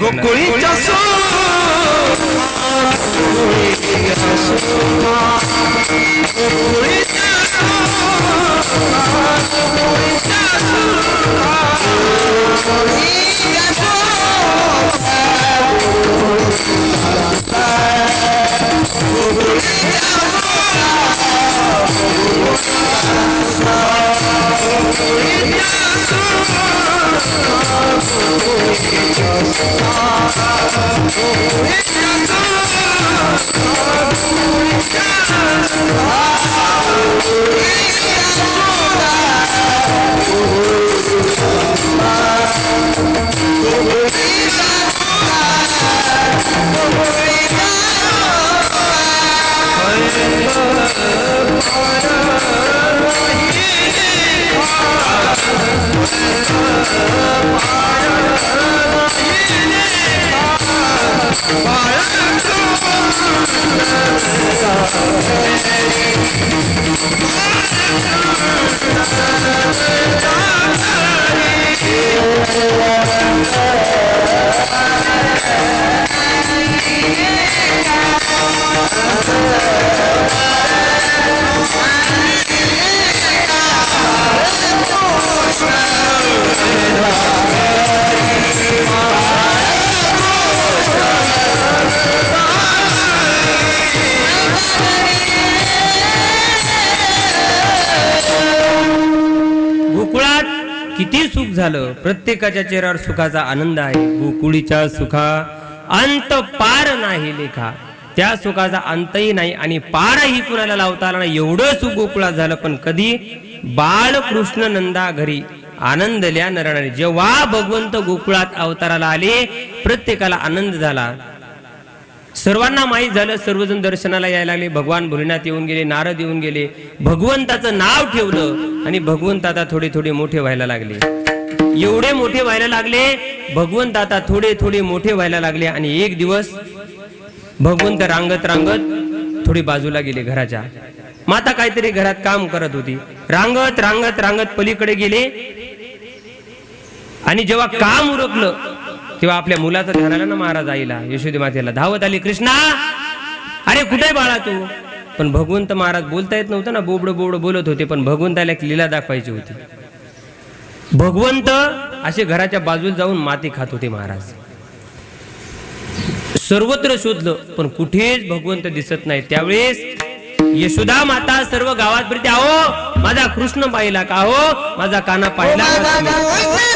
किती सुख झालं. प्रत्येकाच्या चेहऱ्यावर सुखाचा आनंद आहे. गोकुळीच्या सुखा अंत पार नाही लेखा. त्या सुखाचा अंतही नाही आणि पारही कुणाला लावता आला नाही. एवढं सुख गोकुळात झालं. पण कधी? बाळकृष्ण नंदा घरी आनंदल्या नरनारी. जेव्हा भगवंत गोकुळात अवताराला आले प्रत्येकाला आनंद झाला. सर्वांना माहीत झालं. सर्वजण दर्शनाला यायला लागले. भगवान भोलेनाथ येऊन गेले, नारद येऊन गेले. भगवंताचं नाव ठेवलं आणि भगवंत आता थोडे थोडे मोठे व्हायला लागले. एवढे मोठे व्हायला लागले भगवंत आता थोडे थोडे मोठे व्हायला लागले. आणि एक दिवस भगवंत रांगत रांगत थोडी बाजूला गेले घराच्या. माता काहीतरी घरात काम करत होती. रांगत रांगत रांगत पलीकडे गेले आणि जेव्हा काम उरकलं तेव्हा आपल्या मुलाचं ध्यान आलं ना महाराज आईला, यशोदे मातेला. धावत आली, कृष्णा अरे कुठे बाळा तू? पण भगवंत महाराज बोलता येत नव्हतं ना, बोबड बोबड बोलत होते. पण भगवंताला एक लीला दाखवायची होती. भगवंत असे घराच्या बाजूला जाऊन माती खात होते महाराज. सर्वत्र शोधलं पण कुठेच भगवंत दिसत नाही. त्यावेळेस यशोदा माता सर्व गावात फिरते, अहो माझा कृष्ण पाहिला का? हो माझा काना पाहिला का?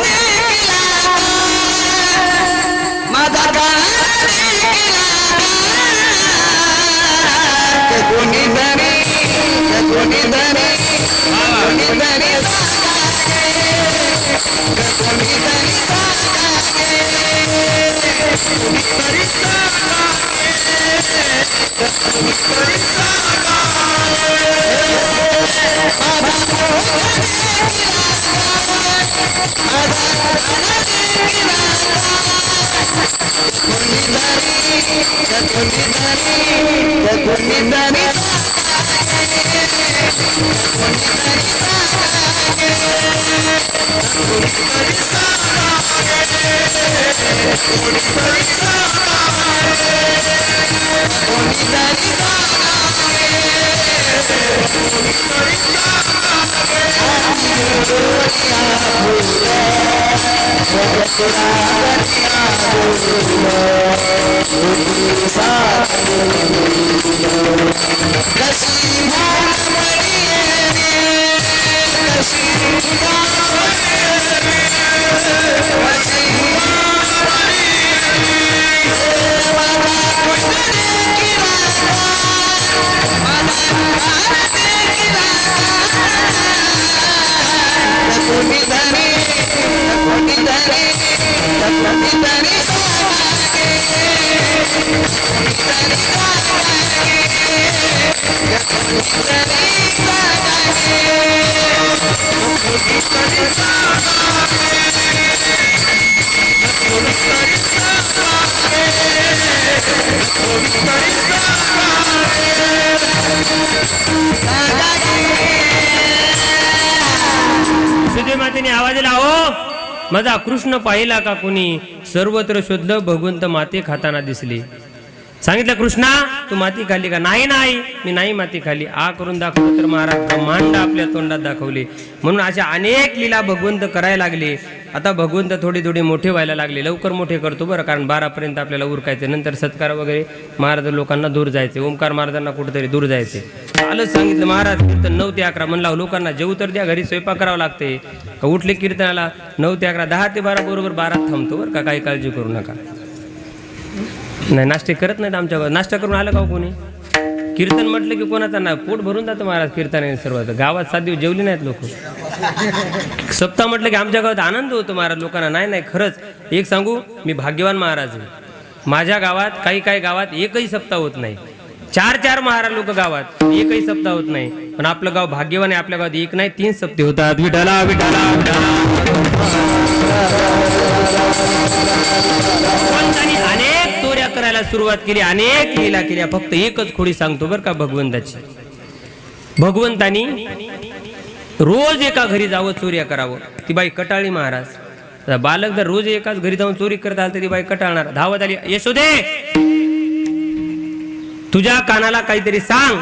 मातेने आवाज दिला, हो माझा कृष्ण पाहिला का कुणी? सर्वत्र शोधलं, भगवंत माती खाताना दिसली. सांगितलं, कृष्णा तू माती खाल्ली का? नाही नाही, मी नाही माती खाल्ली. आ करून दाखवलं तर महाराज ब्रह्मांड आपल्या तोंडात दाखवले. म्हणून अशा अनेक लीला भगवंत करायला लागले. आता भगवंत थोडे थोडे मोठे व्हायला लागले. लवकर मोठे करतो बरं, कारण 12 पर्यंत आपल्याला उरकायचं. नंतर सत्कार वगैरे महाराज लोकांना दूर जायचे. ओंकार महाराजांना कुठेतरी दूर जायचे. आलंच सांगितलं महाराज कीर्तन 9 ते 11 म्हणला. लोकांना जेवू तर द्या, घरी स्वयंपाक करावं लागते. उठले कीर्तनाला 9 ते 11, 10 ते 12 बरोबर 12 थांबतो बरं का, काही काळजी करू नका. नाही नाश्ते करत नाहीत आमच्या गावात. नाश्ता करून आलं का कोणी? कीर्तन म्हटलं की कोणाचा ना पोट भरून जातं महाराज. कीर्तन सर्वात गावात 7 दिवस जेवली नाहीत लोक. सप्ताह म्हटलं की आमच्या गावात आनंद होतो महाराज लोकांना. नाही नाही खरंच एक सांगू, मी भाग्यवान महाराज आहे. माझ्या गावात काही गावात एकही सप्ताह होत नाही. 4 महाराज लोक गावात, एकही सप्ताह होत नाही. पण आपलं गाव भाग्यवान आहे. आपल्या गावात एक नाही 3 सप्ते होतात. विठाला विठाला अनेक चोऱ्या करायला सुरुवात केली, अनेक लीला केल्या. फक्त एकच खोडी सांगतो बरं का भगवंताची. भगवंतानी रोज एका घरी जावं, चोऱ्या करावं. ती बाई कटाळली महाराज. बालक जर रोज एकाच घरी जाऊन चोरी करत आलं तर ती बाई कटाळणार. धावत आली, यशोदे तुझ्या कानाला काहीतरी सांग.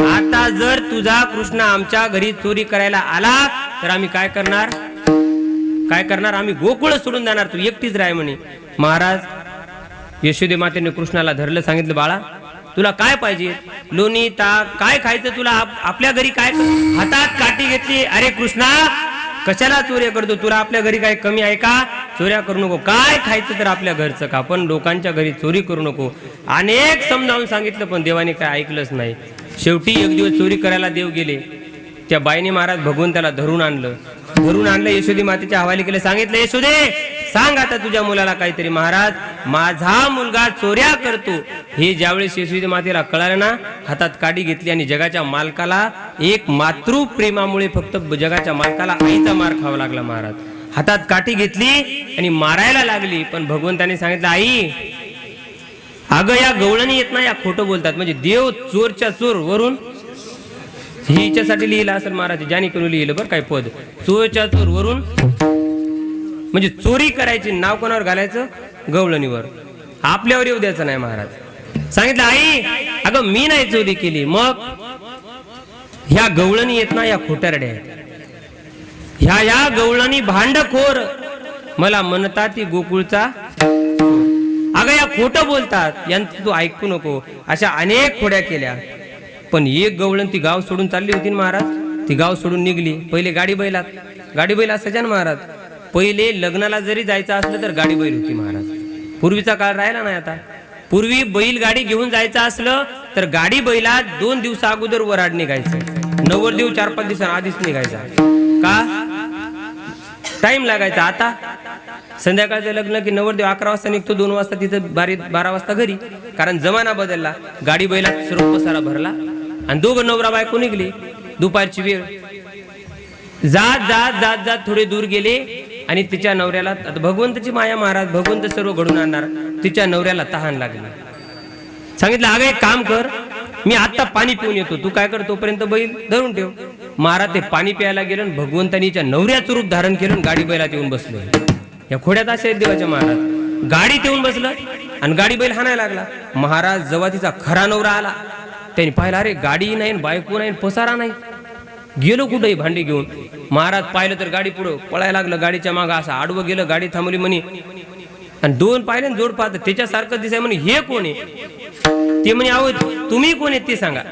आता जर तुझा कृष्ण आमच्या घरी चोरी करायला आला तर आम्ही काय करणार? आम्ही गोकुळ सोडून जाणार, तू एकटीच राह म्हणे. महाराज यशोदे मातेने कृष्णाला धरलं. सांगितलं, बाळा तुला काय पाहिजे? लोणी ताक काय खायचं तुला? आपल्या घरी काय? हातात काठी घेतली. अरे कृष्णा कशाला चोऱ्या करतो? तुला आपल्या घरी काय कमी आहे का? चोऱ्या करू नको. काय खायचं तर आपल्या घरचं का, पण लोकांच्या घरी चोरी करू नको. अनेक समजावून सांगितलं पण देवाने काय ऐकलंच नाही. शेवटी एक दिवस चोरी करायला देव गेले. त्या बाईने महाराज भगवंताला धरून आणलं. यशोदी मातेच्या हवाली केलं. सांगितलं, यशोदे सांग आता तुझ्या मुलाला काहीतरी. महाराज माझा मुलगा चोऱ्या करतो हे ज्यावेळेस यशोदी मातेला कळालं ना, हातात काठी घेतली आणि जगाच्या मालकाला एक मातृप्रेमामुळे फक्त जगाच्या मालकाला आईचा मार खावा लागला. महाराज हातात काठी घेतली आणि मारायला लागली. पण भगवंताने सांगितलं, आई अगं या गवळणी येत ना, या खोटं बोलतात. म्हणजे देव चोरच्या चोर वरून हिच्यासाठी लिहिलं असेल महाराज, ज्याने करून लिहिलं बरं काय पद. चोरच्या चोर वरून म्हणजे चोरी करायची, नाव कोणावर घालायचं? गवळणीवर. आपल्यावर येऊ द्यायचं नाही. महाराज सांगितलं, आई अगं मी नाही चोरी केली. मग ह्या गवळणी येत ना, या खोटारड्या आहेत. ह्या गवळणी भांडखोर मला म्हणतात ती गोकुळचा. अगं या खोटं बोलतात, यांचं तू ऐकू नको. अशा अनेक खोड्या केल्या. पण एक गवळण ती गाव सोडून चालली होती ना महाराज. ती गाव सोडून निघली. पहिले गाडी बैल असायच्या ना महाराज. पहिले लग्नाला जरी जायचं असलं तर गाडी बैल होती महाराज. पूर्वीचा काळ राहिला नाही आता. पूर्वी बैलगाडी घेऊन जायचं असलं तर गाडी बैला 2 दिवसा अगोदर वराड निघायचं. नवरदेव 4-5 दिवसां आधीच निघायचा. का? टाइम लागायचा. आता संध्याकाळचं लग्न की नवरदेव 11 वाजता निघतो, 2 वाजता तिथं 12 वाजता घरी. कारण जमाना बदलला. गाडी बैलात सर्व पसारा भरला आणि दोघं नवरा बायको निघली. दुपारची वेळ. जात जात जात जात थोडे दूर गेले आणि तिच्या नवऱ्याला, आता भगवंताची माया महाराज, भगवंत सर्व घडून आणणार. तिच्या नवऱ्याला तहान लागली. सांगितलं अगं एक काम कर, मी आता पाणी पिऊन येतो, तू काय कर तोपर्यंत बैल धरून ठेव. महाराज ते पाणी प्यायला गेलं, भगवंतानीच्या नवऱ्याचं रूप धारण केलं, गाडी बैलात येऊन बसलो. या खोड्यात असे आहेत देवाच्या महाराज. गाडीत येऊन बसलं आणि गाडी बैल हाणायला लागला. महाराज जेव्हा तिचा खरा नवरा आला त्यांनी पाहिलं, अरे गाडी नाही, बायको नाही, पसारा नाही, गेलो कुठेही भांडी घेऊन. महाराज पाहिलं तर गाडी पुढं पळायला लागलं, गाडीच्या मागं असं आडवं गेलं, गाडी थांबवली म्हणे. आणि दोन पाहिले जोड पाहत त्याच्यासारखं दिसाय म्हणे, हे कोण आहे? ते म्हणे अहो तुम्ही कोण आहेत ते सांगा.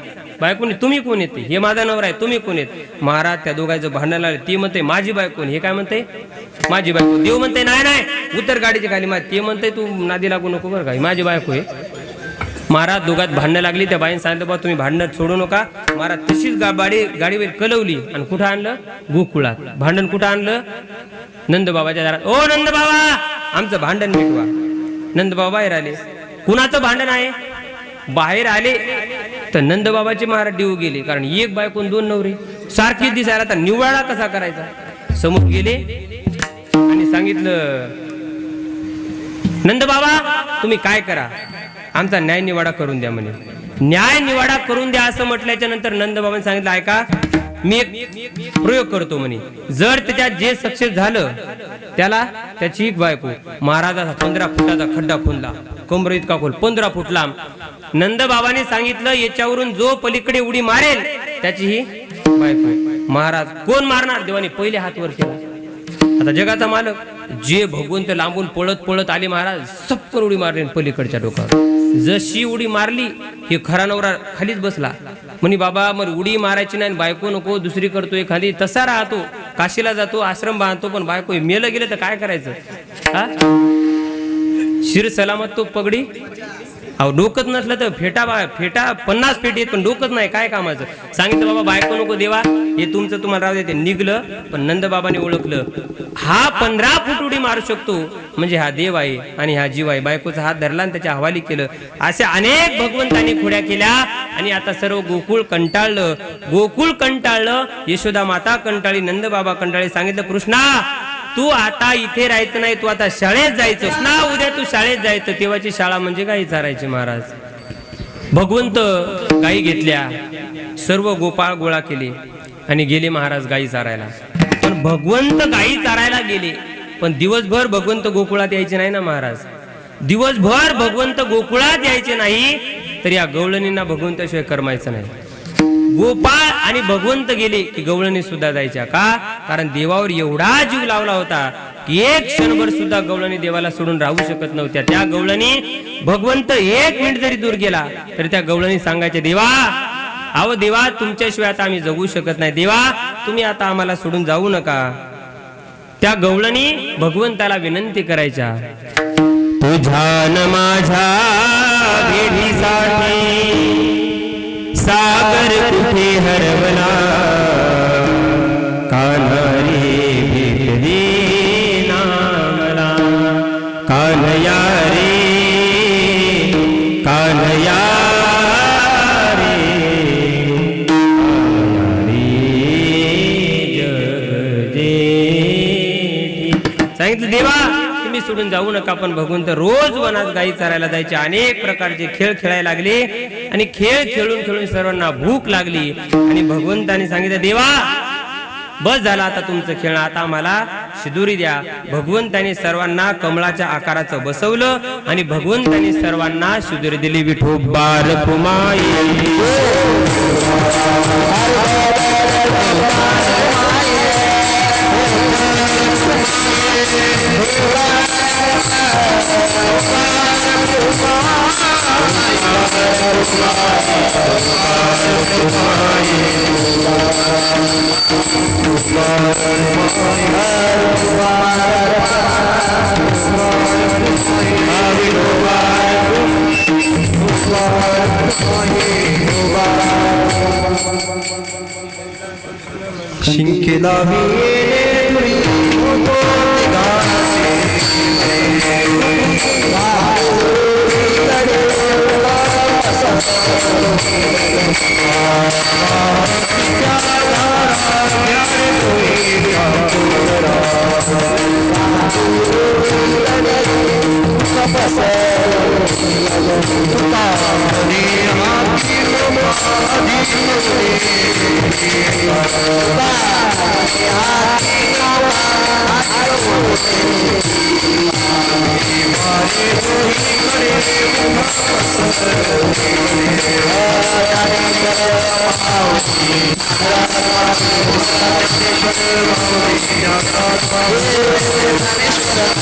बायकोने तुम्ही कोण येते? हे माझा नवरा आहे, तुम्ही कोण आहेत? महाराज त्या दोघांचं भांडण लागलं. ती म्हणते माझी बायको, हे काय म्हणते माझी बायको. देव म्हणते नाही नाही उतर गाडीच्या खाली. ते म्हणते तू नादी लागू नको बरं का, माझी बायको आहे. महाराज दोघात भांडणं लागली. त्या बाईने सांगितलं बा तुम्ही भांडणं सोडू नका. महाराज तशीच गाडीवर कलवली आणि कुठं आणलं? गोकुळात. भांडण कुठं आणलं? नंदबाबाच्या दारात. ओ नंदबाबा आमचं भांडण मिटवा. नंदबाबा बाहेर आले. कुणाचं भांडण आहे? बाहेर आले तर नंदबाबाचे महाराज देऊ गेले, कारण एक बायको दोन नवरे सारखी दिसायला, तर निवाडा कसा करायचा? समोर गेले आणि सांगितलं नंदबाबा तुम्ही काय करा, आमचा न्याय निवाडा करून द्या म्हणे. न्याय निवाडा करून द्या असं म्हटल्याच्या नंतर नंदबाबांनी सांगितलं ऐका मी एक प्रयोग करतो म्हणे. जर त्याच्यात जे सक्सेस झालं त्याला त्याची एक बायको. महाराजाचा 15 फुटाचा खड्डा खोदला, कमर इतका खोल, 15 फूट लांब. नंदबाबाने सांगितलं याच्यावरून जो पलीकडे उडी मारेल त्याची ही बायको. महाराज कोण मारणार? देवाने पहिले हात वर केला. आता जगाचा मालक जे भगवंत लांबून पळत पळत आले, महाराज सपकन उडी मारली पलीकडच्या डोक्यावर. जशी उडी मारली हे खरा नवरा खालीच बसला. म्हणे बाबा मग उडी मारायची नाही, बायको नको दुसरी करतोय खाली. तसा राहतो, काशीला जातो, आश्रम बांधतो, पण बायको मेलं गेलं तर काय करायचं? शिर सलामत तो पगडी. अहो डोकत नसलं तर फेटा 50 फेट येत, पण डोकत नाही, काय कामाचं? सांगितलं बाबा बायको नको देवा, हे तुमचं तुम्हाला राहू देते. निघलं. पण नंदबाबाने ओळखलं हा 15 फूट उडी मारू शकतो म्हणजे हा देव आहे आणि हा जीव आहे. बायकोचा हात धरला आणि त्याच्या हवाली केलं. अशा अनेक भगवंतांनी खोड्या केल्या आणि आता सर्व गोकुळ कंटाळलं. गोकुळ कंटाळलं, यशोदा माता कंटाळी, नंदबाबा कंटाळी. सांगितलं कृष्णा तू आता इथे राहायचं नाही, तू आता शाळेत जायचं ना. उद्या तू शाळेत जायचं. तेव्हाची शाळा म्हणजे गाई चारायची. महाराज भगवंत गाई घेतल्या, सर्व गोपाळ गोळा केले आणि गेले महाराज गाई चारायला. पण भगवंत गाई चारायला गेले, पण दिवसभर भगवंत गोकुळात यायचे नाही ना महाराज. दिवसभर भगवंत गोकुळात यायचे नाही तर या गवळणींना भगवंताशिवाय करमायचं नाही. गोपाळ आणि भगवंत गेले की गवळणी सुद्धा जायच्या. का? कारण देवावर एवढा जीव लावला होता की एक क्षणभर सुद्धा गवळणी देवाला सोडून राहू शकत नव्हत्या. त्या गवळणी भगवंत 1 मिनिट जरी दूर गेला तर त्या गवळणी सांगायच्या देवा अहो देवा तुमच्याशिवाय आता आम्ही जगू शकत नाही, देवा तुम्ही आता आम्हाला सोडून जाऊ नका. त्या गवळणी भगवंताला विनंती करायच्या तुझ्या न माझ्या भेटीसाठी सागर कुठे हरवला, कान्हा रे भेट दे नामला, कान्हया रे कान्हया रे कान्हया रे जग जेठी. सांगितलं देवा तुम्ही सोडून जाऊ नका. पण भगवंत रोज वनात गायी चरायला जायचे. अनेक प्रकारचे खेळ खेळायला लागले आणि खेळ खेळून खेळून सर्वांना भूक लागली आणि भगवंताने सांगितलं देवा बस झाला आता तुमचं खेळ, आता आम्हाला शिदुरी द्या. भगवंताने सर्वांना कमळाच्या आकाराचं बसवलं आणि भगवंताने सर्वांना शिदुरी दिली. विठोबा रखुमाई शिंकेला ज्ञानेश्वर